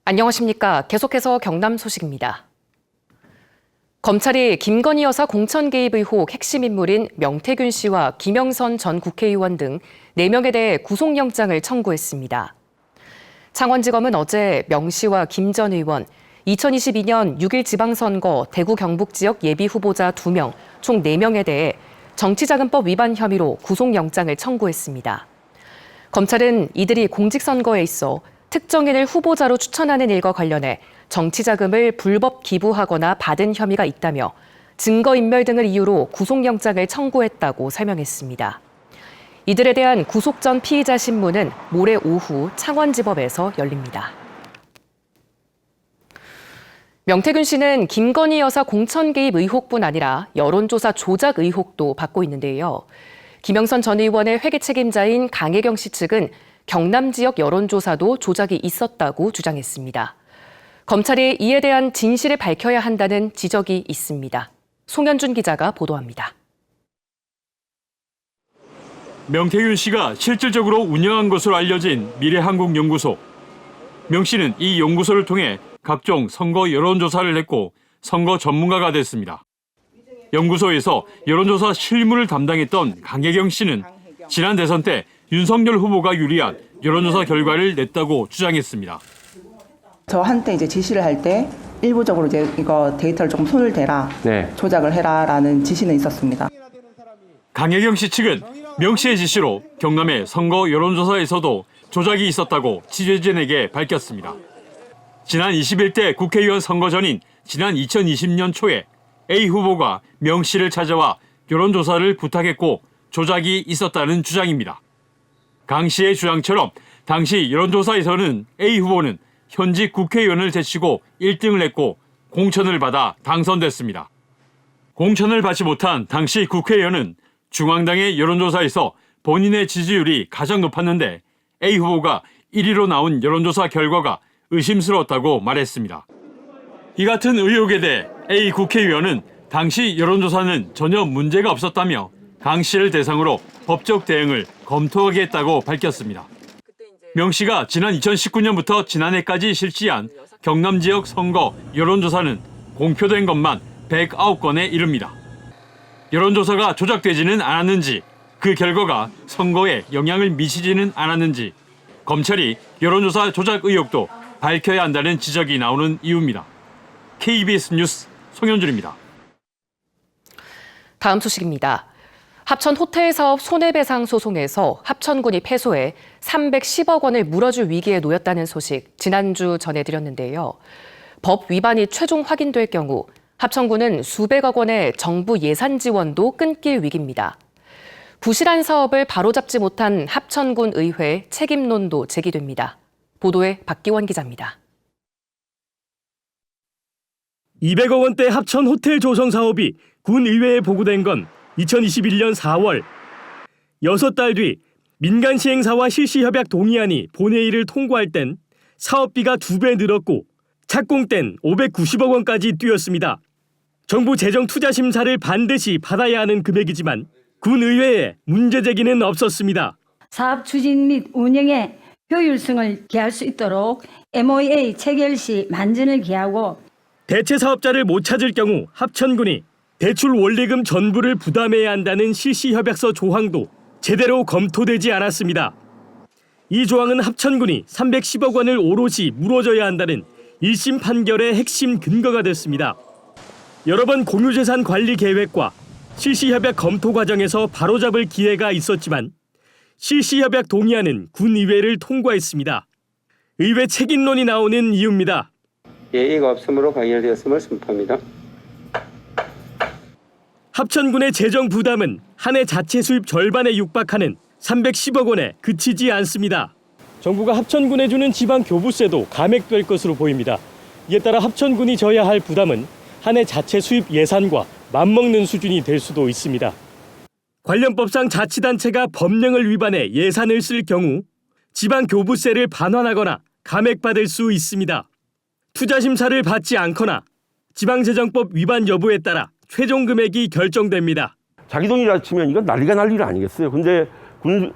안녕하십니까. 계속해서 경남 소식입니다. 검찰이 김건희 여사 공천 개입 의혹 핵심 인물인 명태균 씨와 김영선 전 국회의원 등 4명에 대해 구속영장을 청구했습니다. 창원지검은 어제 명 씨와 김 전 의원, 2022년 6.1 지방선거 대구 경북 지역 예비후보자 2명, 총 4명에 대해 정치자금법 위반 혐의로 구속영장을 청구했습니다. 검찰은 이들이 공직선거에 있어 특정인을 후보자로 추천하는 일과 관련해 정치자금을 불법 기부하거나 받은 혐의가 있다며 증거인멸 등을 이유로 구속영장을 청구했다고 설명했습니다. 이들에 대한 구속 전 피의자 신문은 모레 오후 창원지법에서 열립니다. 명태균 씨는 김건희 여사 공천 개입 의혹뿐 아니라 여론조사 조작 의혹도 받고 있는데요. 김영선 전 의원의 회계 책임자인 강혜경 씨 측은 경남 지역 여론조사도 조작이 있었다고 주장했습니다. 검찰이 이에 대한 진실을 밝혀야 한다는 지적이 있습니다. 송현준 기자가 보도합니다. 명태균 씨가 실질적으로 운영한 것으로 알려진 미래한국연구소. 명 씨는 이 연구소를 통해 각종 선거 여론조사를 했고 선거 전문가가 됐습니다. 연구소에서 여론조사 실무를 담당했던 강혜경 씨는 지난 대선 때 윤석열 후보가 유리한 여론조사 결과를 냈다고 주장했습니다. 저한테 이제 지시를 할 때 일부적으로 이제 이거 데이터를 조금 손을 대라, 조작을 해라라는 지시는 있었습니다. 강혜경 씨 측은 명 씨의 지시로 경남의 선거 여론조사에서도 조작이 있었다고 취재진에게 밝혔습니다. 지난 21대 국회의원 선거 전인 지난 2020년 초에 A 후보가 명 씨를 찾아와 여론조사를 부탁했고 조작이 있었다는 주장입니다. 강 씨의 주장처럼 당시 여론조사에서는 A 후보는 현직 국회의원을 제치고 1등을 했고 공천을 받아 당선됐습니다. 공천을 받지 못한 당시 국회의원은 중앙당의 여론조사에서 본인의 지지율이 가장 높았는데 A 후보가 1위로 나온 여론조사 결과가 의심스러웠다고 말했습니다. 이 같은 의혹에 대해 A 국회의원은 당시 여론조사는 전혀 문제가 없었다며 강 씨를 대상으로 법적 대응을 검토하겠다고 밝혔습니다. 명 씨가 지난 2019년부터 지난해까지 실시한 경남 지역 선거 여론조사는 공표된 것만 109건에 이릅니다. 여론조사가 조작되지는 않았는지, 그 결과가 선거에 영향을 미치지는 않았는지 검찰이 여론조사 조작 의혹도 밝혀야 한다는 지적이 나오는 이유입니다. KBS 뉴스 송현준입니다. 다음 소식입니다. 합천 호텔 사업 손해배상 소송에서 합천군이 패소해 310억 원을 물어줄 위기에 놓였다는 소식 지난주 전해드렸는데요. 법 위반이 최종 확인될 경우 합천군은 수백억 원의 정부 예산 지원도 끊길 위기입니다. 부실한 사업을 바로잡지 못한 합천군 의회 책임론도 제기됩니다. 보도에 박기원 기자입니다. 200억 원대 합천 호텔 조성 사업이 군 의회에 보고된 건 2021년 4월. 6달 뒤 민간 시행사와 실시협약 동의안이 본회의를 통과할 땐 사업비가 2배 늘었고 착공 땐 590억 원까지 뛰었습니다. 정부 재정투자심사를 반드시 받아야 하는 금액이지만 군 의회에 문제 제기는 없었습니다. 사업 추진 및 운영의 효율성을 기할 수 있도록 MOA 체결 시 만전을 기하고 대체 사업자를 못 찾을 경우 합천군이 대출 원리금 전부를 부담해야 한다는 실시협약서 조항도 제대로 검토되지 않았습니다. 이 조항은 합천군이 310억 원을 오롯이 물어줘야 한다는 1심 판결의 핵심 근거가 됐습니다. 여러 번 공유재산 관리 계획과 실시협약 검토 과정에서 바로잡을 기회가 있었지만 실시협약 동의안은 군의회를 통과했습니다. 의회 책임론이 나오는 이유입니다. 예의가 없으므로 가결되었음을 선포합니다. 합천군의 재정 부담은 한 해 자체 수입 절반에 육박하는 310억 원에 그치지 않습니다. 정부가 합천군에 주는 지방 교부세도 감액될 것으로 보입니다. 이에 따라 합천군이 져야 할 부담은 한 해 자체 수입 예산과 맞먹는 수준이 될 수도 있습니다. 관련 법상 자치단체가 법령을 위반해 예산을 쓸 경우 지방 교부세를 반환하거나 감액받을 수 있습니다. 투자심사를 받지 않거나 지방재정법 위반 여부에 따라 최종 금액이 결정됩니다. 자기 돈이라 치면 이건 난리가 날 일 아니겠어요. 근데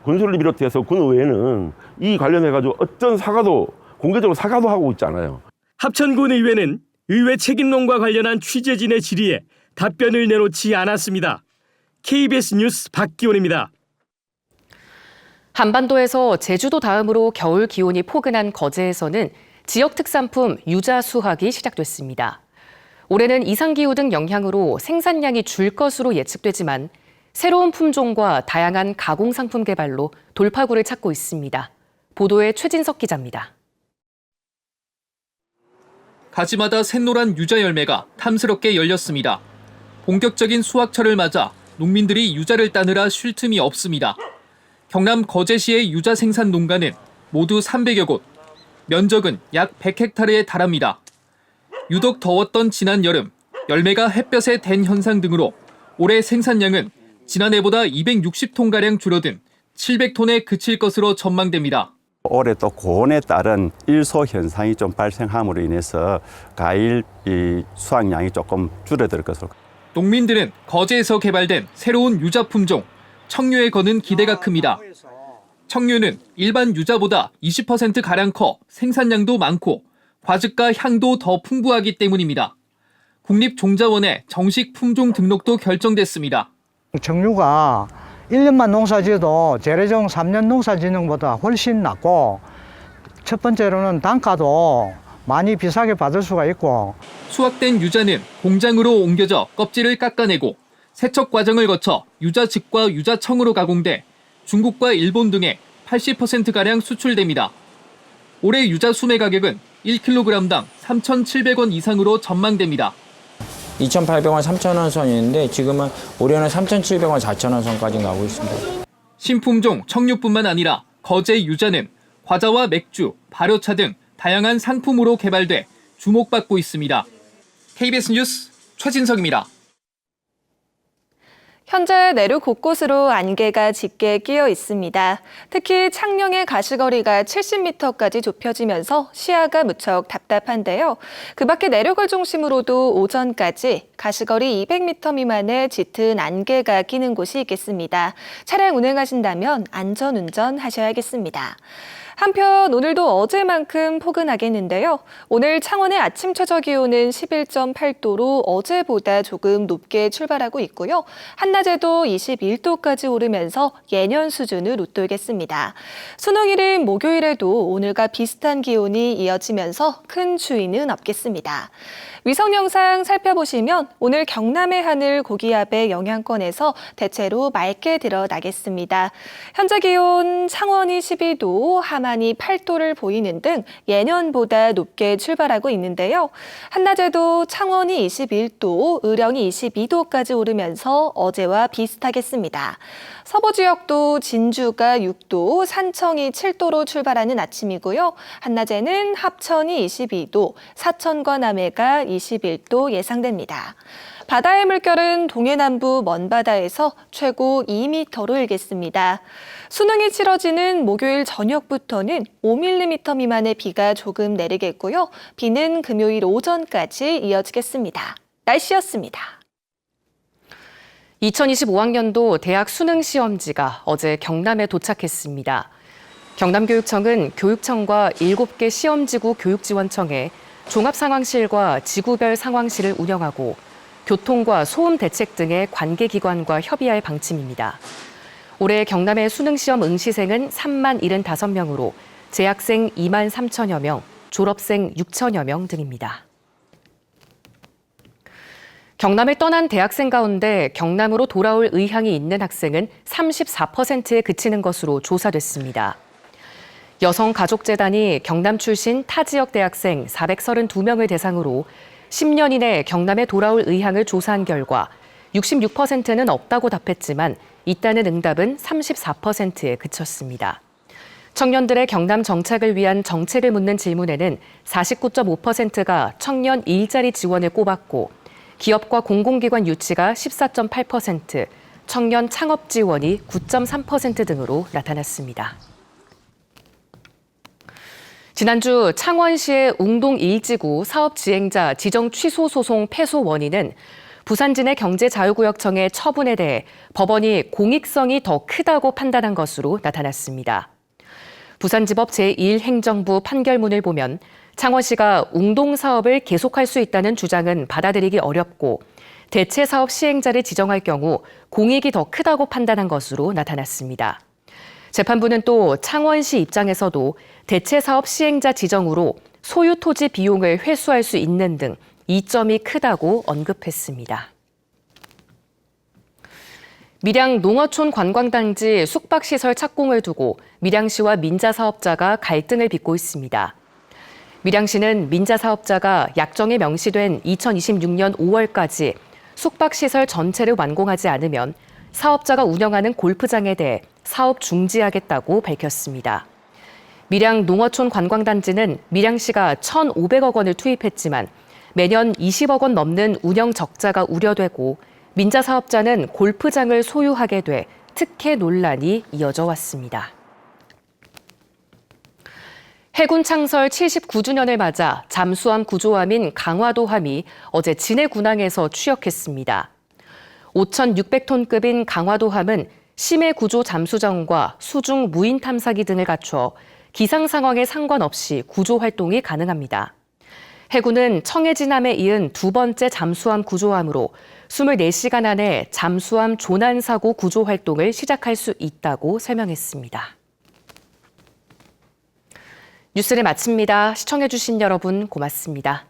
군수를 비롯해서 군의회는 이 관련해가지고 어떤 사과도 공개적으로 사과도 하고 있잖아요. 합천군 의회는 의회 책임론과 관련한 취재진의 질의에 답변을 내놓지 않았습니다. KBS 뉴스 박기온입니다. 한반도에서 제주도 다음으로 겨울 기온이 포근한 거제에서는 지역 특산품 유자 수확이 시작됐습니다. 올해는 이상기후 등 영향으로 생산량이 줄 것으로 예측되지만 새로운 품종과 다양한 가공상품 개발로 돌파구를 찾고 있습니다. 보도에 최진석 기자입니다. 가지마다 샛노란 유자 열매가 탐스럽게 열렸습니다. 본격적인 수확철을 맞아 농민들이 유자를 따느라 쉴 틈이 없습니다. 경남 거제시의 유자 생산 농가는 모두 300여 곳, 면적은 약 100헥타르에 달합니다. 유독 더웠던 지난 여름, 열매가 햇볕에 댄 현상 등으로 올해 생산량은 지난해보다 260톤가량 줄어든 700톤에 그칠 것으로 전망됩니다. 올해 또 고온에 따른 일소 현상이 좀 발생함으로 인해서 과일 수확량이 조금 줄어들 것으로. 농민들은 거제에서 개발된 새로운 유자 품종, 청류에 거는 기대가 큽니다. 청류는 일반 유자보다 20%가량 커 생산량도 많고 과즙과 향도 더 풍부하기 때문입니다. 국립종자원의 정식 품종 등록도 결정됐습니다. 청류가 1년만 농사지어도 재래종 3년 농사지는 것보다 훨씬 낫고 첫 번째로는 단가도 많이 비싸게 받을 수가 있고 수확된 유자는 공장으로 옮겨져 껍질을 깎아내고 세척 과정을 거쳐 유자즙과 유자청으로 가공돼 중국과 일본 등에 80%가량 수출됩니다. 올해 유자 수매 가격은 1kg당 3,700원 이상으로 전망됩니다. 2,800원, 3,000원 선이었는데 지금은 올해는 3,700원, 4,000원 선까지 가고 있습니다. 신품종 청류뿐만 아니라 거제 유자는 과자와 맥주, 발효차 등 다양한 상품으로 개발돼 주목받고 있습니다. KBS 뉴스 최진석입니다. 현재 내륙 곳곳으로 안개가 짙게 끼어 있습니다. 특히 창녕의 가시거리가 70m까지 좁혀지면서 시야가 무척 답답한데요. 그 밖에 내륙을 중심으로도 오전까지 가시거리 200m 미만의 짙은 안개가 끼는 곳이 있겠습니다. 차량 운행하신다면 안전운전 하셔야겠습니다. 한편 오늘도 어제만큼 포근하겠는데요. 오늘 창원의 아침 최저 기온은 11.8도로 어제보다 조금 높게 출발하고 있고요. 한낮에도 21도까지 오르면서 예년 수준을 웃돌겠습니다. 수능일인 목요일에도 오늘과 비슷한 기온이 이어지면서 큰 추위는 없겠습니다. 위성 영상 살펴보시면 오늘 경남의 하늘 고기압의 영향권에서 대체로 맑게 드러나겠습니다. 현재 기온 창원이 12도, 함안이 8도를 보이는 등 예년보다 높게 출발하고 있는데요. 한낮에도 창원이 21도, 의령이 22도까지 오르면서 어제와 비슷하겠습니다. 서부 지역도 진주가 6도, 산청이 7도로 출발하는 아침이고요. 한낮에는 합천이 22도, 사천과 남해가 21도 예상됩니다. 바다의 물결은 동해남부 먼바다에서 최고 2m로 일겠습니다. 수능이 치러지는 목요일 저녁부터는 5mm 미만의 비가 조금 내리겠고요. 비는 금요일 오전까지 이어지겠습니다. 날씨였습니다. 2025학년도 대학 수능 시험지가 어제 경남에 도착했습니다. 경남교육청은 교육청과 7개 시험지구 교육지원청에 종합상황실과 지구별 상황실을 운영하고 교통과 소음 대책 등의 관계기관과 협의할 방침입니다. 올해 경남의 수능시험 응시생은 3만 75명으로 재학생 2만 3천여 명, 졸업생 6천여 명 등입니다. 경남을 떠난 대학생 가운데 경남으로 돌아올 의향이 있는 학생은 34%에 그치는 것으로 조사됐습니다. 여성가족재단이 경남 출신 타 지역 대학생 432명을 대상으로 10년 이내 경남에 돌아올 의향을 조사한 결과 66%는 없다고 답했지만 있다는 응답은 34%에 그쳤습니다. 청년들의 경남 정착을 위한 정책을 묻는 질문에는 49.5%가 청년 일자리 지원을 꼽았고 기업과 공공기관 유치가 14.8%, 청년 창업 지원이 9.3% 등으로 나타났습니다. 지난주 창원시의 웅동 1지구 사업 지행자 지정 취소 소송 패소 원인은 부산진해 경제자유구역청의 처분에 대해 법원이 공익성이 더 크다고 판단한 것으로 나타났습니다. 부산지법 제1행정부 판결문을 보면 창원시가 웅동 사업을 계속할 수 있다는 주장은 받아들이기 어렵고 대체 사업 시행자를 지정할 경우 공익이 더 크다고 판단한 것으로 나타났습니다. 재판부는 또 창원시 입장에서도 대체 사업 시행자 지정으로 소유 토지 비용을 회수할 수 있는 등 이점이 크다고 언급했습니다. 밀양 농어촌 관광단지 숙박시설 착공을 두고 밀양시와 민자 사업자가 갈등을 빚고 있습니다. 밀양시는 민자 사업자가 약정에 명시된 2026년 5월까지 숙박시설 전체를 완공하지 않으면 사업자가 운영하는 골프장에 대해 사업 중지하겠다고 밝혔습니다. 밀양 농어촌 관광단지는 밀양시가 1,500억 원을 투입했지만 매년 20억 원 넘는 운영 적자가 우려되고 민자 사업자는 골프장을 소유하게 돼 특혜 논란이 이어져 왔습니다. 해군 창설 79주년을 맞아 잠수함 구조함인 강화도함이 어제 진해 군항에서 취역했습니다. 5,600톤급인 강화도함은 심해 구조 잠수정과 수중 무인 탐사기 등을 갖춰 기상 상황에 상관없이 구조 활동이 가능합니다. 해군은 청해진함에 이은 두 번째 잠수함 구조함으로 24시간 안에 잠수함 조난 사고 구조 활동을 시작할 수 있다고 설명했습니다. 뉴스를 마칩니다. 시청해주신 여러분 고맙습니다.